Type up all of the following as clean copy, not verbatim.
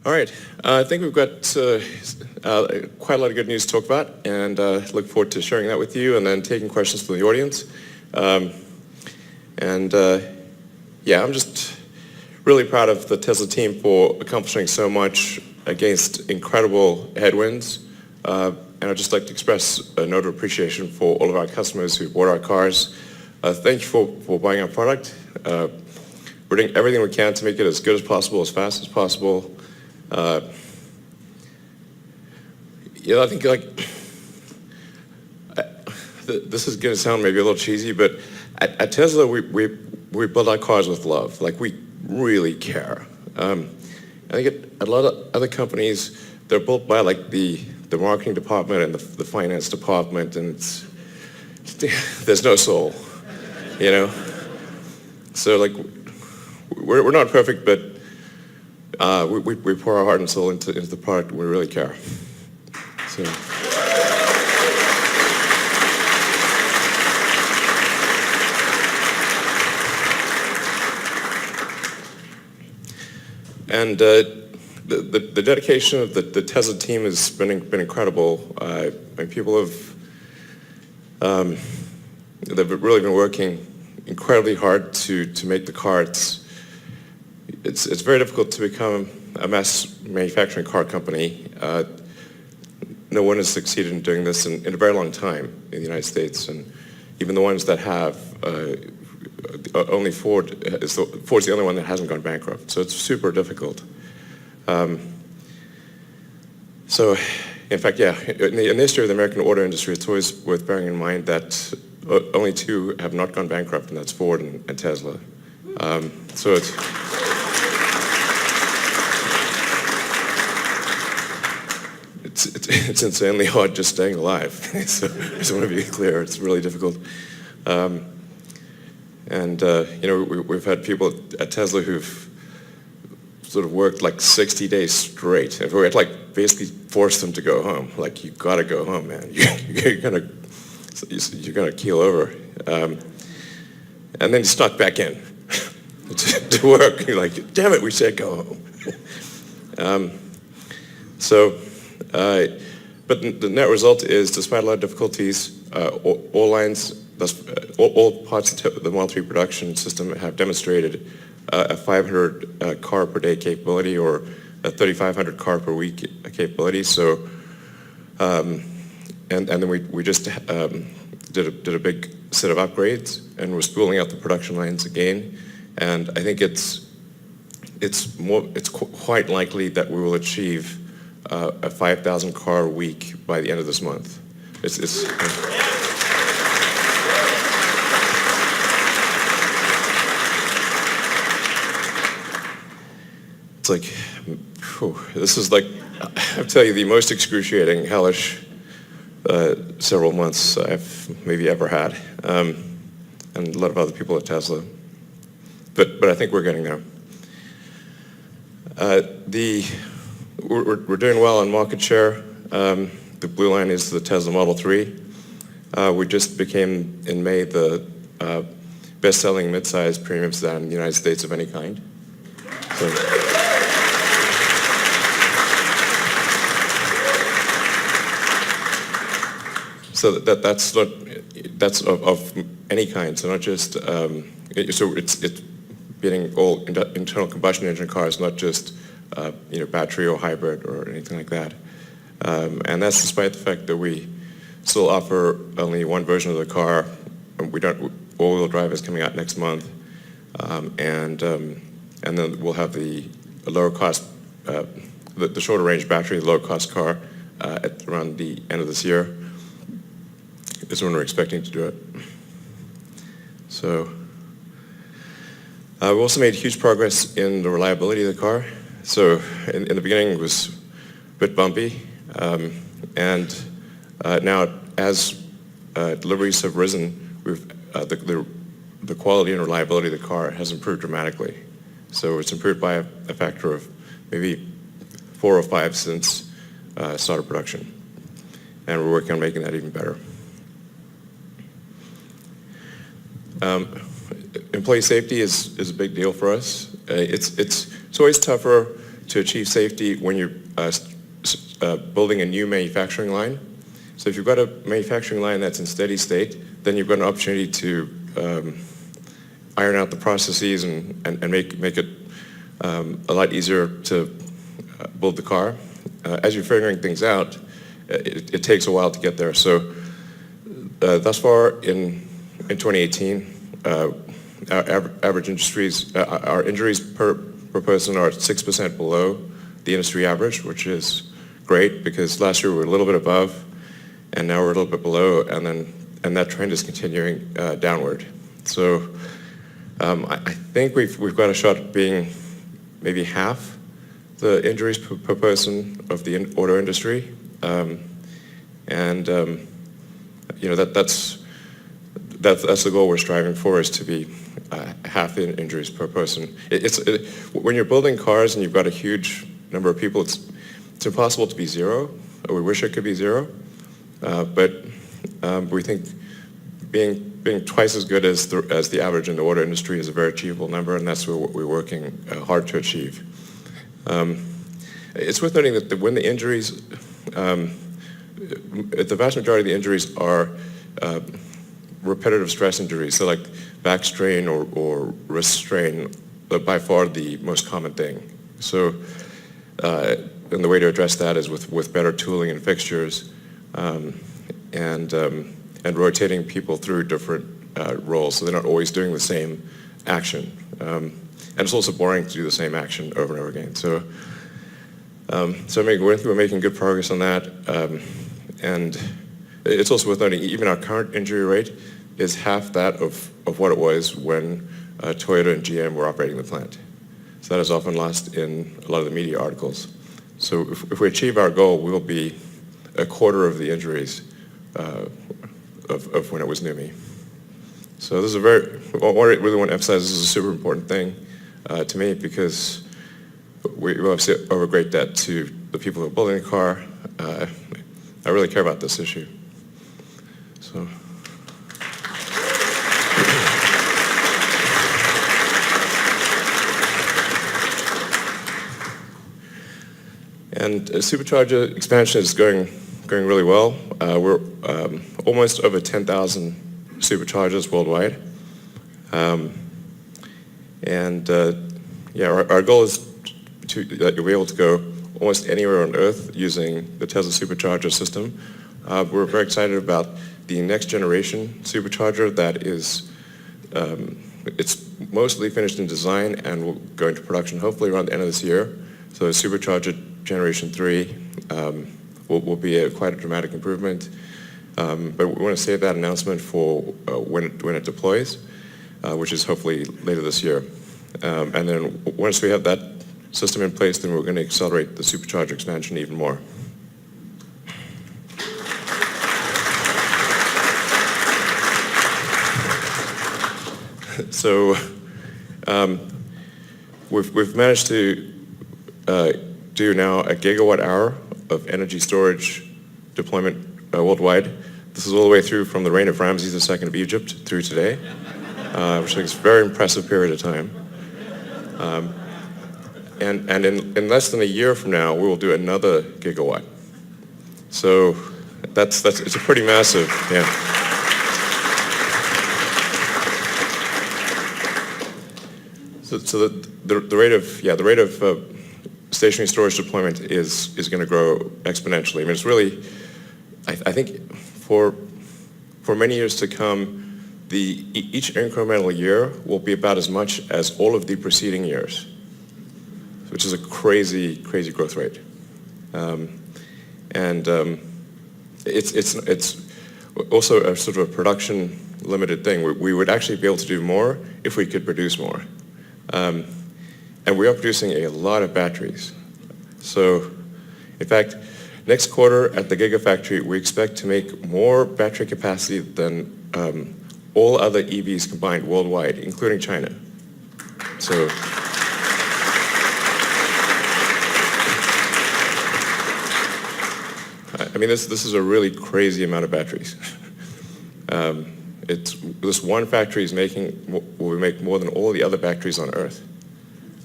All right. I think we've got quite a lot of good news to talk about, and look forward to sharing that with you and then taking questions from the audience. Yeah, I'm just really proud of the Tesla team for accomplishing so much against incredible headwinds. And I'd just like to express a note of appreciation for all of our customers who bought our cars. Thank you for buying our product. We're doing everything we can to make it as good as possible, as fast as possible. I think this is going to sound maybe a little cheesy, but at Tesla we build our cars with love. Like, we really care. I think at a lot of other companies, they're built by like the marketing department and the finance department, and there's no soul, you know. So like, we're not perfect, but we pour our heart and soul into the product, and we really care. So. And the dedication of the Tesla team has been incredible. People they've really been working incredibly hard to make the car. It's very difficult to become a mass manufacturing car company. No one has succeeded in doing this in a very long time in the United States, and even the ones that have, only Ford's the only one that hasn't gone bankrupt. So it's super difficult. So, in fact, yeah, in the history of the American auto industry, it's always worth bearing in mind that only two have not gone bankrupt, and that's Ford and Tesla. So it's insanely hard just staying alive. So I just want to be clear, it's really difficult. We've had people at Tesla who've sort of worked like 60 days straight, and we had like basically forced them to go home. Like, you gotta go home, man. You're gonna keel over. And then stuck back in to work. You're like, damn it, we said go home. But the net result is, despite a lot of difficulties, all lines, all parts of the Model 3 production system have demonstrated a 500 car per day capability, or a 3,500 car per week capability. So, and then we just did a big set of upgrades, and we're spooling out the production lines again. And I think it's quite likely that we will achieve a 5,000 car week by the end of this month. It's like, whew, this is like, I'll tell you, the most excruciating, hellish several months I've maybe ever had, and a lot of other people at Tesla. But I think we're getting there. We're doing well on market share. The blue line is the Tesla Model 3. We just became, in May, the best-selling midsize premium sedan in the United States of any kind. So that's of any kind. So not just so it's beating all internal combustion engine cars, not just battery or hybrid or anything like that. And that's despite the fact that we still offer only one version of the car. All-wheel drive is coming out next month, and then we'll have the lower cost, the shorter range battery, lower cost car at around the end of this year. Is when we're expecting to do it. So we also made huge progress in the reliability of the car. So in the beginning it was a bit bumpy, and now as deliveries have risen, the quality and reliability of the car has improved dramatically. So it's improved by a factor of maybe 4 or 5 since start of production, and we're working on making that even better. Employee safety is a big deal for us. It's always tougher to achieve safety when you're building a new manufacturing line. So if you've got a manufacturing line that's in steady state, then you've got an opportunity to iron out the processes and make it a lot easier to build the car. As you're figuring things out, it takes a while to get there. So thus far in 2018, our average our injuries per person are 6% below the industry average, which is great because last year we were a little bit above, and now we're a little bit below, and that trend is continuing downward. So I think we've got a shot at being maybe half the injuries per person of the auto industry, that's the goal we're striving for, is to be half the injuries per person. When you're building cars and you've got a huge number of people, it's impossible to be zero. Or we wish it could be zero, but we think being twice as good as the average in the auto industry is a very achievable number, and that's what we're working hard to achieve. It's worth noting that when the injuries, the vast majority of the injuries are repetitive stress injuries, so like back strain or wrist strain, but by far the most common thing. So, and the way to address that is with better tooling and fixtures, and rotating people through different roles, so they're not always doing the same action. And it's also boring to do the same action over and over again. So, we're making good progress on that, and it's also worth noting even our current injury rate is half that of what it was when Toyota and GM were operating the plant. So that is often lost in a lot of the media articles. So if we achieve our goal, we will be a quarter of the injuries of when it was NUMMI. So this is I really want to emphasize, this is a super important thing to me, because we obviously owe a great debt to the people who are building the car. I really care about this issue. So. And supercharger expansion is going really well. We're almost over 10,000 superchargers worldwide. Our goal is that you'll be able to go almost anywhere on Earth using the Tesla supercharger system. We're very excited about the next generation supercharger that is, it's mostly finished in design and will go into production hopefully around the end of this year. So supercharger generation 3 will be quite a dramatic improvement. But we want to save that announcement for when it deploys, which is hopefully later this year. And then once we have that system in place, then we're going to accelerate the supercharger expansion even more. So we've managed to do now a gigawatt hour of energy storage deployment worldwide. This is all the way through from the reign of Ramses II of Egypt through today, which I think is a very impressive period of time. And in less than a year from now, we will do another gigawatt. So it's a pretty massive, yeah. So the rate of stationary storage deployment is going to grow exponentially. I mean, it's really, I think for many years to come, each incremental year will be about as much as all of the preceding years, which is a crazy growth rate. It's also a sort of a production limited thing. We would actually be able to do more if we could produce more. And we are producing a lot of batteries. So, in fact, next quarter at the Gigafactory, we expect to make more battery capacity than all other EVs combined worldwide, including China. So, I mean, this is a really crazy amount of batteries. This one factory will make more than all the other factories on Earth.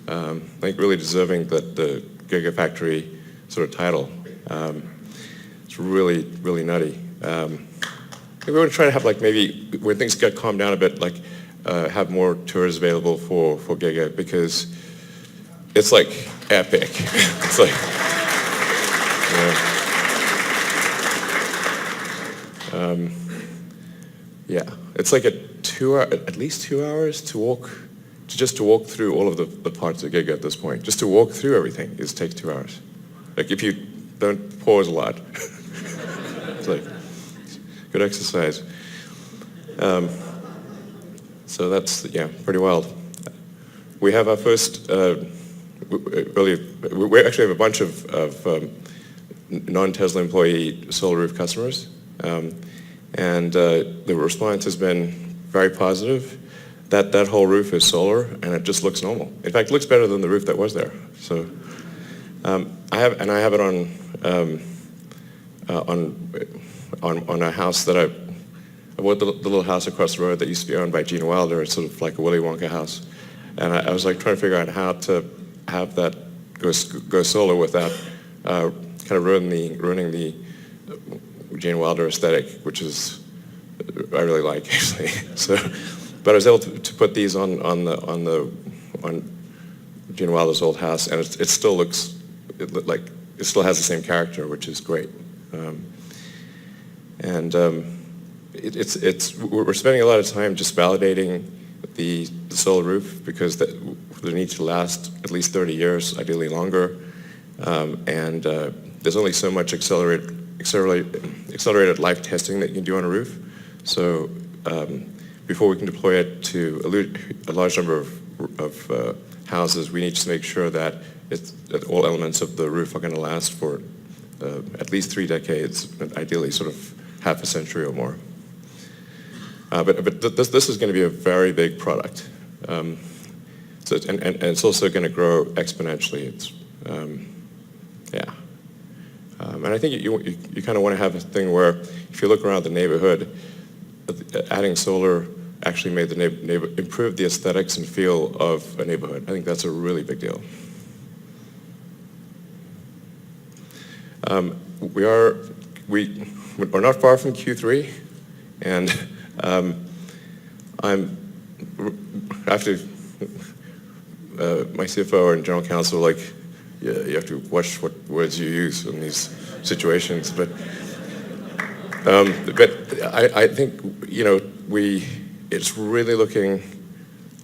I think really deserving that the Gigafactory sort of title. It's really, really nutty. We want to try to have like maybe when things get calmed down a bit, like have more tours available for Giga, because it's like epic. It's like, yeah, it's like at least 2 hours to just walk through all of the parts of Giga at this point. Just to walk through everything takes 2 hours. Like if you don't pause a lot, it's like good exercise. So that's, yeah, pretty wild. We have our first, we actually have a bunch of non-Tesla employee solar roof customers. And the response has been very positive. That whole roof is solar, and it just looks normal. In fact, it looks better than the roof that was there. So I have it on a house that I bought the little house across the road that used to be owned by Gene Wilder. It's sort of like a Willy Wonka house, and I was like trying to figure out how to have that go solar without kind of ruining the Gene Wilder aesthetic, which is I really like actually. So, but I was able to put these on Gene Wilder's old house, and it still looks like it still has the same character, which is great. We're spending a lot of time just validating the solar roof, because they need to last at least 30 years, ideally longer. There's only so much accelerated life testing that you can do on a roof. So before we can deploy it to a large number of houses, we need to make sure that all elements of the roof are going to last for at least 3 decades, ideally sort of half a century or more. But this is going to be a very big product. And it's also going to grow exponentially. And I think you kind of want to have a thing where if you look around the neighborhood, adding solar actually made the improved the aesthetics and feel of a neighborhood. I think that's a really big deal. We're not far from Q3, and my CFO and general counsel you have to watch what words you use in these situations. But I think it's really looking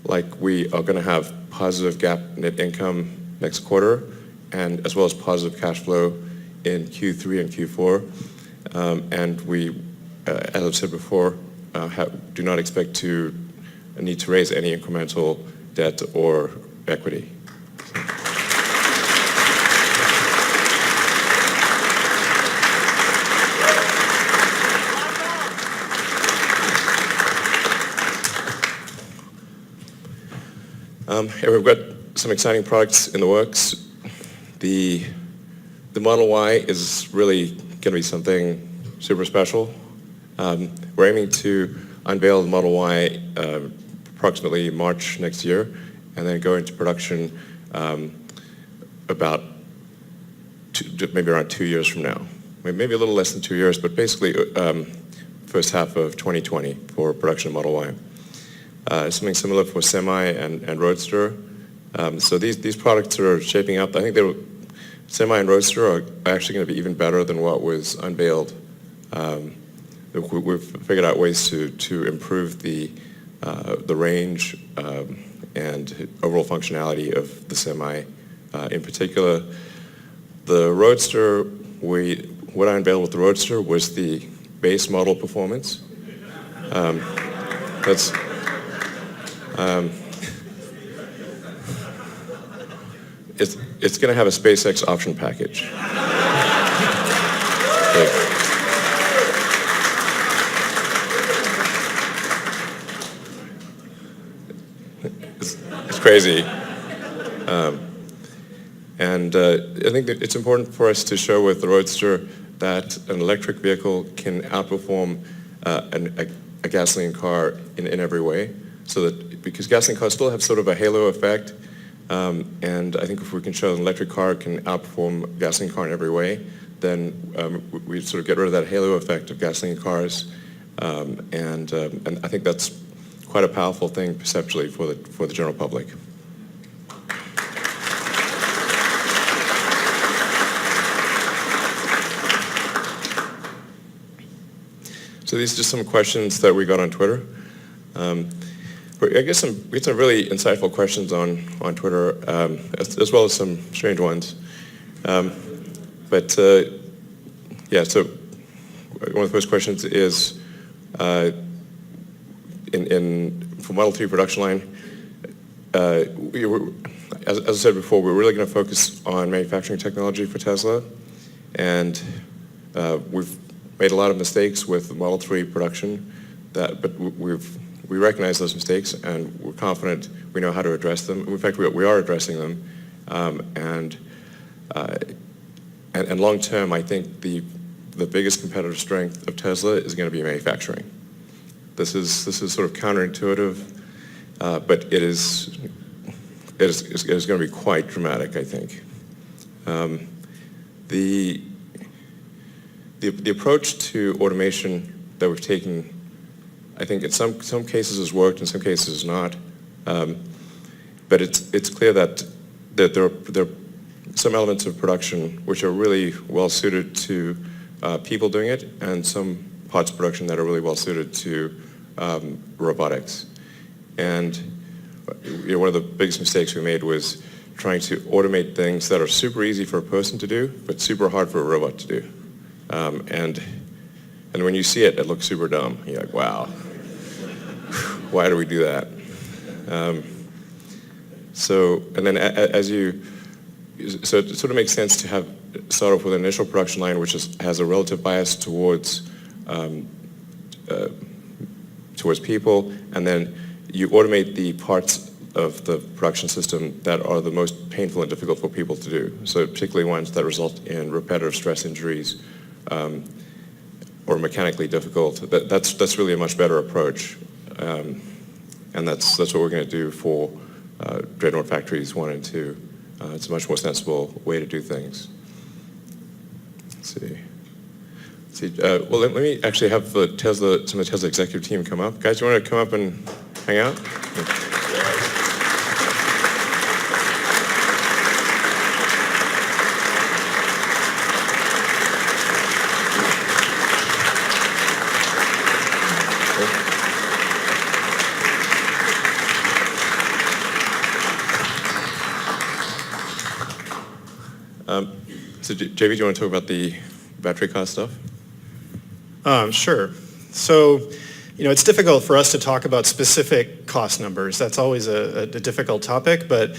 like we are going to have positive GAAP net income next quarter, and as well as positive cash flow in Q3 and Q4. And we, as I've said before, do not expect to need to raise any incremental debt or equity. We've got some exciting products in the works. The Model Y is really going to be something super special. We're aiming to unveil the Model Y approximately March next year, and then go into production about maybe around 2 years from now. Maybe a little less than 2 years, but basically first half of 2020 for production of Model Y. Something similar for Semi and Roadster. So these products are shaping up. I think Semi and Roadster are actually going to be even better than what was unveiled. We've figured out ways to improve the range and overall functionality of the Semi. In particular, the Roadster, what I unveiled with the Roadster was the base model performance. It's going to have a SpaceX option package. It's crazy. And I think that it's important for us to show with the Roadster that an electric vehicle can outperform a gasoline car in every way. So that because gasoline cars still have sort of a halo effect, And I think if we can show an electric car can outperform a gasoline car in every way, then we sort of get rid of that halo effect of gasoline cars. And I think that's quite a powerful thing perceptually for the general public. So these are just some questions that we got on Twitter. I guess we had some really insightful questions on Twitter, as well as some strange ones. Yeah, so one of the first questions is, for Model 3 production line, as I said before, we're really going to focus on manufacturing technology for Tesla, and we've made a lot of mistakes with Model 3 production, but we recognize those mistakes, and we're confident we know how to address them. In fact, we are addressing them, and long term, I think the biggest competitive strength of Tesla is going to be manufacturing. This is sort of counterintuitive, but it is going to be quite dramatic, I think. The approach to automation that we've taken, I think in some cases has worked, in some cases has not. But it's clear that there are some elements of production which are really well suited to people doing it, and some parts of production that are really well suited to robotics. And one of the biggest mistakes we made was trying to automate things that are super easy for a person to do, but super hard for a robot to do. And when you see it, it looks super dumb. You're like, wow, why do we do that? So it sort of makes sense to start off with an initial production line which has a relative bias towards people, and then you automate the parts of the production system that are the most painful and difficult for people to do. So particularly ones that result in repetitive stress injuries, or mechanically difficult. That's really a much better approach, and that's what we're going to do for Dreadnought Factories 1 and 2. It's a much more sensible way to do things. Let's see. Well, let me actually have some of the Tesla executive team come up. Guys, you want to come up and hang out? So JV, do you want to talk about the battery cost stuff? Sure. So, it's difficult for us to talk about specific cost numbers. That's always a difficult topic, but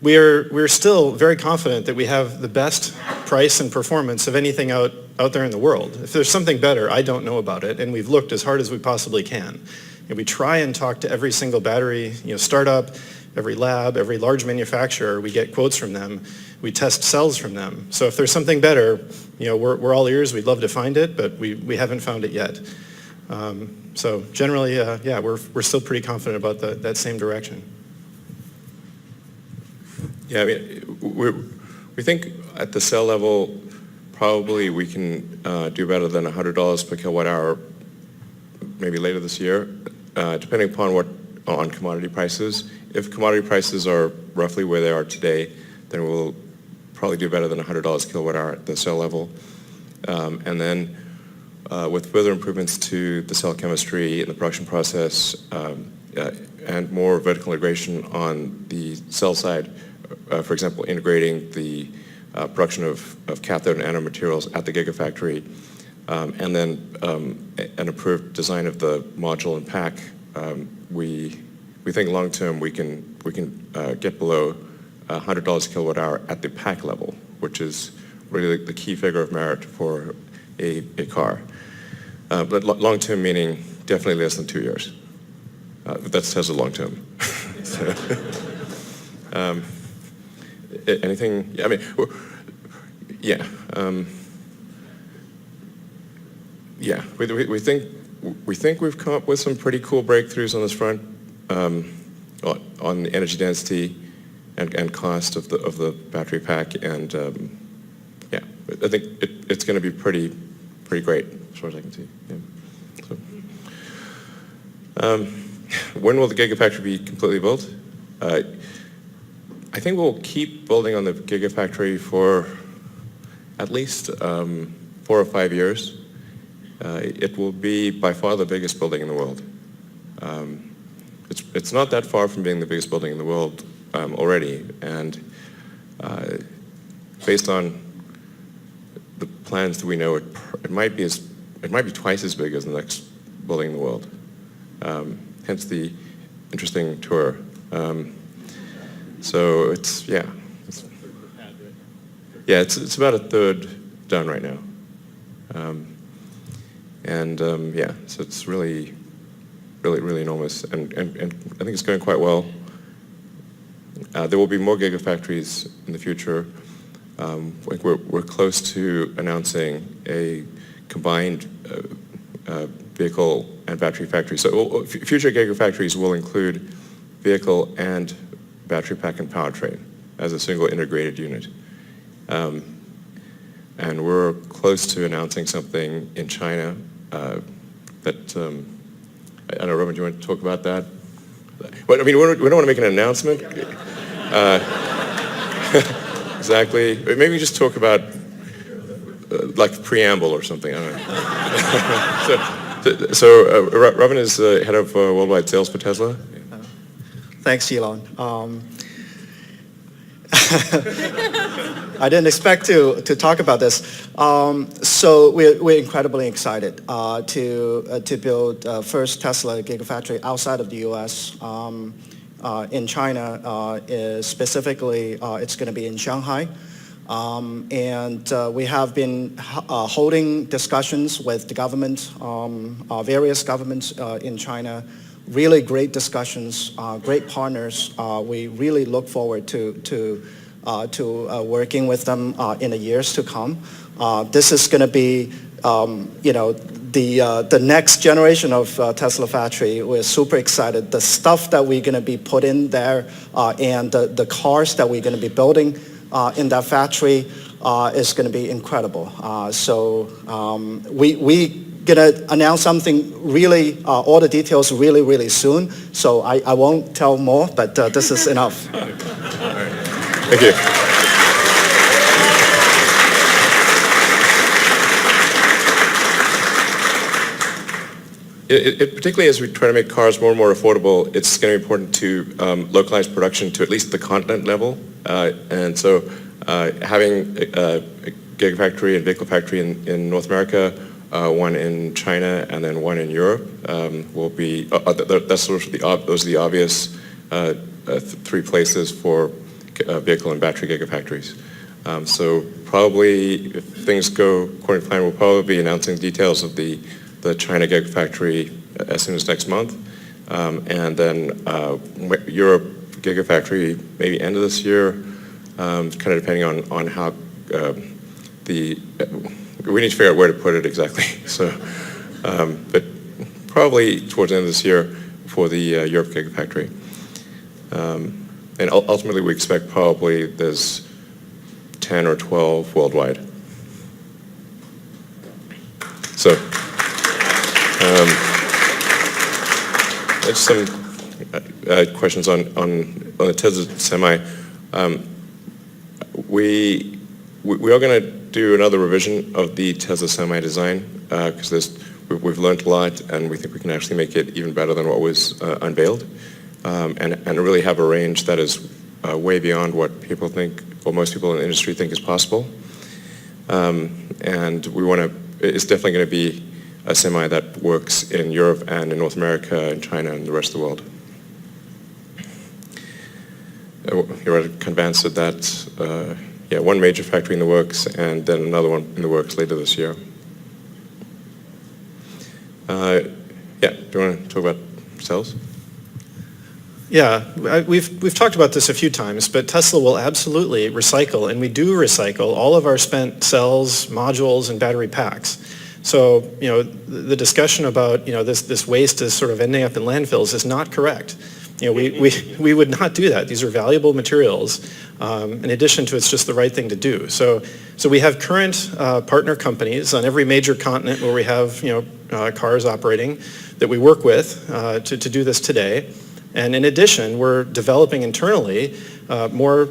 we're still very confident that we have the best price and performance of anything out there in the world. If there's something better, I don't know about it, and we've looked as hard as we possibly can. And we try and talk to every single battery startup, every lab, every large manufacturer. We get quotes from them. We test cells from them. So if there's something better, we're all ears. We'd love to find it, but we haven't found it yet. So generally, yeah, we're still pretty confident about that same direction. Yeah, I mean, we think at the cell level, probably we can do better than $100 per kilowatt hour, maybe later this year, depending upon on commodity prices. If commodity prices are roughly where they are today, then we'll probably do better than $100 kilowatt hour at the cell level. And then with further improvements to the cell chemistry and the production process, and more vertical integration on the cell side, for example, integrating the production of cathode and anode materials at the Gigafactory, and then an improved design of the module and pack, we think long term we can get below $100 kilowatt hour at the pack level, which is really the key figure of merit for a car. But long term meaning definitely less than 2 years. That's Tesla long term. So, anything? I mean, yeah. Yeah, we think we've come up with some pretty cool breakthroughs on this front, on the energy density, and cost of the battery pack, and yeah, I think it's going to be pretty great as far as I can see. Yeah. So, when will the Gigafactory be completely built? I think we'll keep building on the Gigafactory for at least 4 or 5 years. It will be by far the biggest building in the world. It's not that far from being the biggest building in the world already, and based on the plans that we know, it might be twice as big as the next building in the world. Hence the interesting tour. So it's about a third done right now, yeah, so it's really enormous, and I think it's going quite well. There will be more gigafactories in the future. We're close to announcing a combined vehicle and battery factory. So future gigafactories will include vehicle and battery pack and powertrain as a single integrated unit. And we're close to announcing something in China that, I don't know, Robin, do you want to talk about that? But I mean, we don't want to make an announcement. Exactly. Maybe just talk about like preamble or something. I don't know. So Robin is head of worldwide sales for Tesla. Thanks, Elon. I didn't expect to talk about this. So we're incredibly excited to build first Tesla Gigafactory outside of the U.S. In China, specifically, it's going to be in Shanghai. And we have been holding discussions with the government, various governments in China. Really great discussions, great partners. We really look forward to working with them in the years to come. This is going to be, the next generation of Tesla factory. We're super excited. The stuff that we're going to be put in there and the cars that we're going to be building in that factory is going to be incredible. So we going to announce something really, all the details really soon. So I won't tell more, but this is enough. All right. Thank you. Particularly as we try to make cars more and more affordable, it's going to be important to localize production to at least the continent level. And so having a Gigafactory and vehicle factory in North America, one in China, and then one in Europe will be, that's sort of those are the obvious 3 places for vehicle and battery gigafactories. So probably, if things go according to plan, we'll probably be announcing details of the China Gigafactory as soon as next month. And then Europe Gigafactory maybe end of this year, kind of depending on how we need to figure out where to put it exactly. So, but probably towards the end of this year for the Europe Gigafactory. And ultimately we expect probably there's 10 or 12 worldwide. So, just some questions on the Tesla Semi. We are going to do another revision of the Tesla Semi design because we've learned a lot, and we think we can actually make it even better than what was unveiled, and really have a range that is way beyond what people think, or most people in the industry think is possible. And we want to. It's definitely going to be a Semi that works in Europe and in North America and China and the rest of the world. You already kind of answered that. Yeah, one major factory in the works, and then another one in the works later this year. Yeah, do you want to talk about cells? Yeah, we've talked about this a few times, but Tesla will absolutely recycle, and we do recycle all of our spent cells, modules, and battery packs. So, the discussion about, this waste is sort of ending up in landfills is not correct. we would not do that. These are valuable materials. In addition to it's just the right thing to do. So we have current partner companies on every major continent where we have cars operating that we work with to do this today. And in addition, we're developing internally more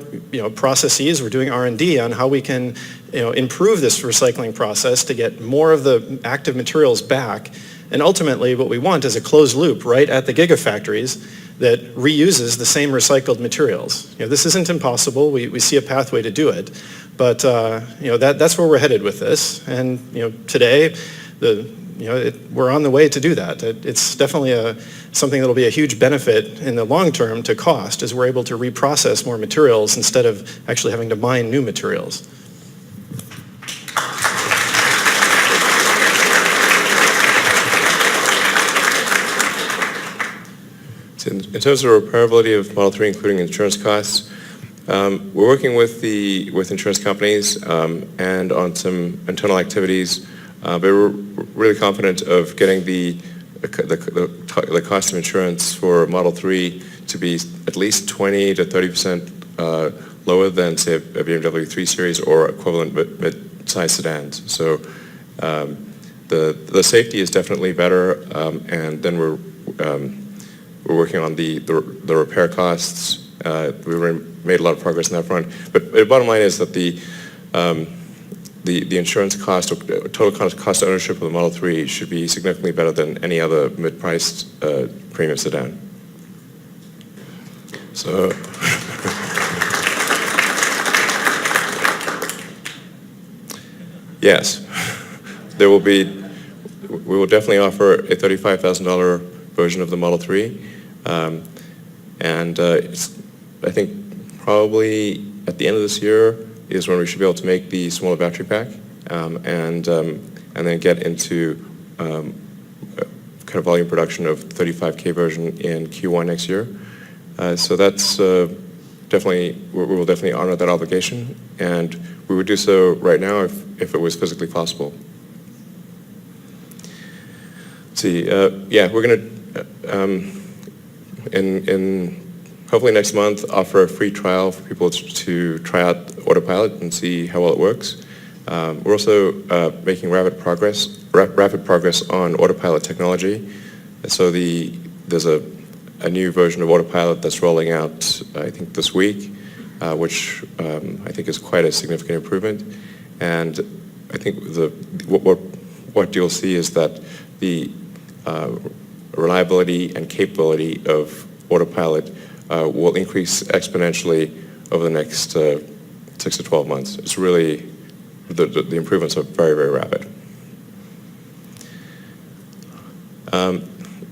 processes. We're doing R&D on how we can improve this recycling process to get more of the active materials back. And ultimately, what we want is a closed loop right at the gigafactories that reuses the same recycled materials. This isn't impossible. We see a pathway to do it, but that's where we're headed with this. And today, we're on the way to do that. It's definitely something that'll be a huge benefit in the long term to cost, as we're able to reprocess more materials instead of actually having to mine new materials. In terms of repairability of Model 3, including insurance costs, we're working with insurance companies and on some internal activities, but we're really confident of getting the cost of insurance for Model 3 to be at least 20 to 30% lower than, say, a BMW 3 Series or equivalent mid-size sedans. So the safety is definitely better, and then we're working on the repair costs. We made a lot of progress on that front. But the bottom line is that the insurance cost, or total cost of ownership of the Model 3 should be significantly better than any other mid-priced premium sedan. So, yes, we will definitely offer a $35,000 version of the Model 3. I think probably at the end of this year is when we should be able to make the smaller battery pack and then get into kind of volume production of 35K version in Q1 next year. So that's we will definitely honor that obligation, and we would do so right now if it was physically possible. Let's see, yeah, we're going to hopefully next month offer a free trial for people to try out Autopilot and see how well it works. We're also making rapid progress on Autopilot technology. So there's a new version of Autopilot that's rolling out, I think, this week, which I think is quite a significant improvement. And I think what you'll see is that the reliability and capability of Autopilot will increase exponentially over the next 6 to 12 months. It's really, the improvements are very, very rapid.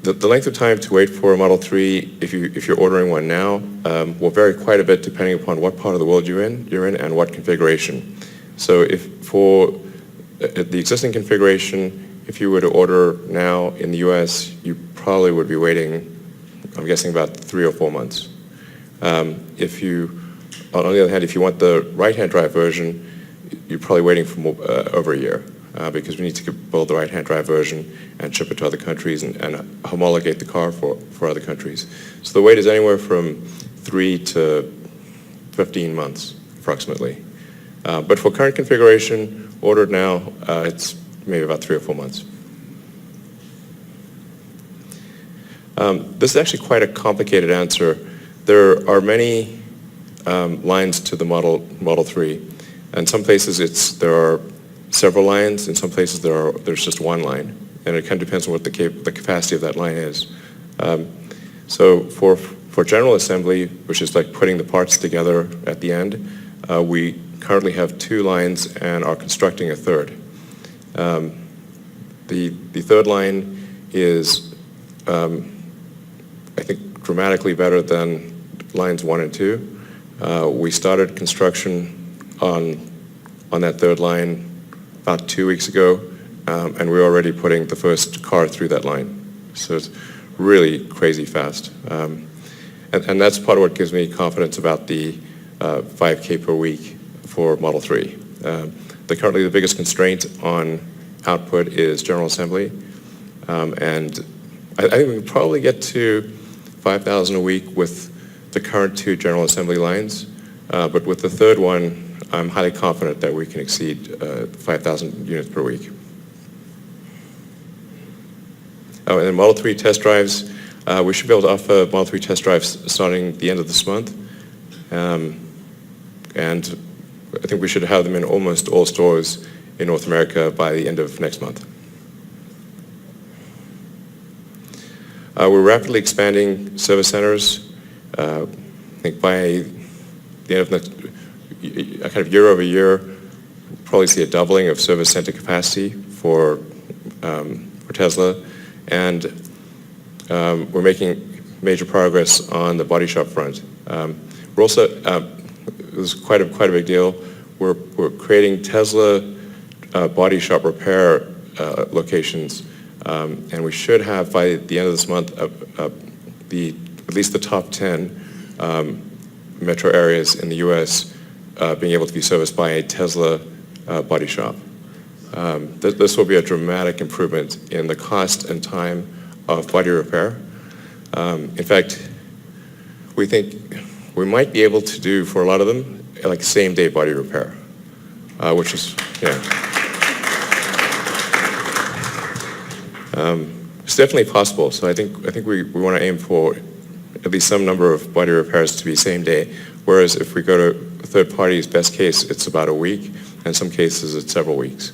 The length of time to wait for a Model 3, if you're ordering one now, will vary quite a bit depending upon what part of the world you're in and what configuration. So if for the existing configuration, if you were to order now in the US, you probably would be waiting, I'm guessing, about 3 or 4 months. On the other hand, if you want the right-hand drive version, you're probably waiting for over a year because we need to build the right-hand drive version and ship it to other countries and homologate the car for other countries. So the wait is anywhere from 3 to 15 months, approximately. But for current configuration, ordered now, it's maybe about 3 or 4 months. This is actually quite a complicated answer. There are many lines to the Model 3. In some places there are several lines. In some places there's just one line. And it kind of depends on what the capacity of that line is. So for general assembly, which is like putting the parts together at the end, we currently have 2 lines and are constructing a third. The third line is, I think, dramatically better than lines 1 and 2. We started construction on that third line about 2 weeks ago, and we're already putting the first car through that line. So it's really crazy fast. And that's part of what gives me confidence about the 5K per week for Model 3. Currently the biggest constraint on output is general assembly. And I think we can probably get to 5,000 a week with the current 2 General Assembly lines, but with the third one, I'm highly confident that we can exceed 5,000 units per week. Oh, and then Model 3 test drives, we should be able to offer Model 3 test drives starting the end of this month. And I think we should have them in almost all stores in North America by the end of next month. We're rapidly expanding service centers. I think by the end of next, kind of year over year, we'll probably see a doubling of service center capacity for Tesla. And we're making major progress on the body shop front. We're also, it was quite a big deal. We're creating Tesla body shop repair locations, and we should have by the end of this month at least the top 10 metro areas in the U.S. Being able to be serviced by a Tesla body shop. This will be a dramatic improvement in the cost and time of body repair. In fact, we think we might be able to do for a lot of them like same-day body repair, which is, it's definitely possible. So I think we want to aim for at least some number of body repairs to be same day. Whereas if we go to a third party's best case, it's about a week. In some cases, it's several weeks.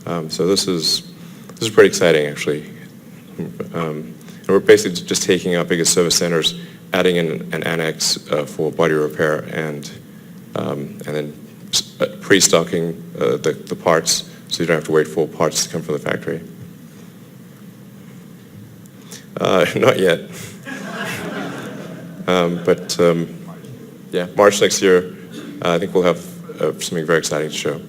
So this is pretty exciting, actually. And we're basically just taking our biggest service centers, adding in an annex for body repair, and then pre-stocking the parts, so you don't have to wait for parts to come from the factory. Not yet. But yeah, March next year, I think we'll have something very exciting to show.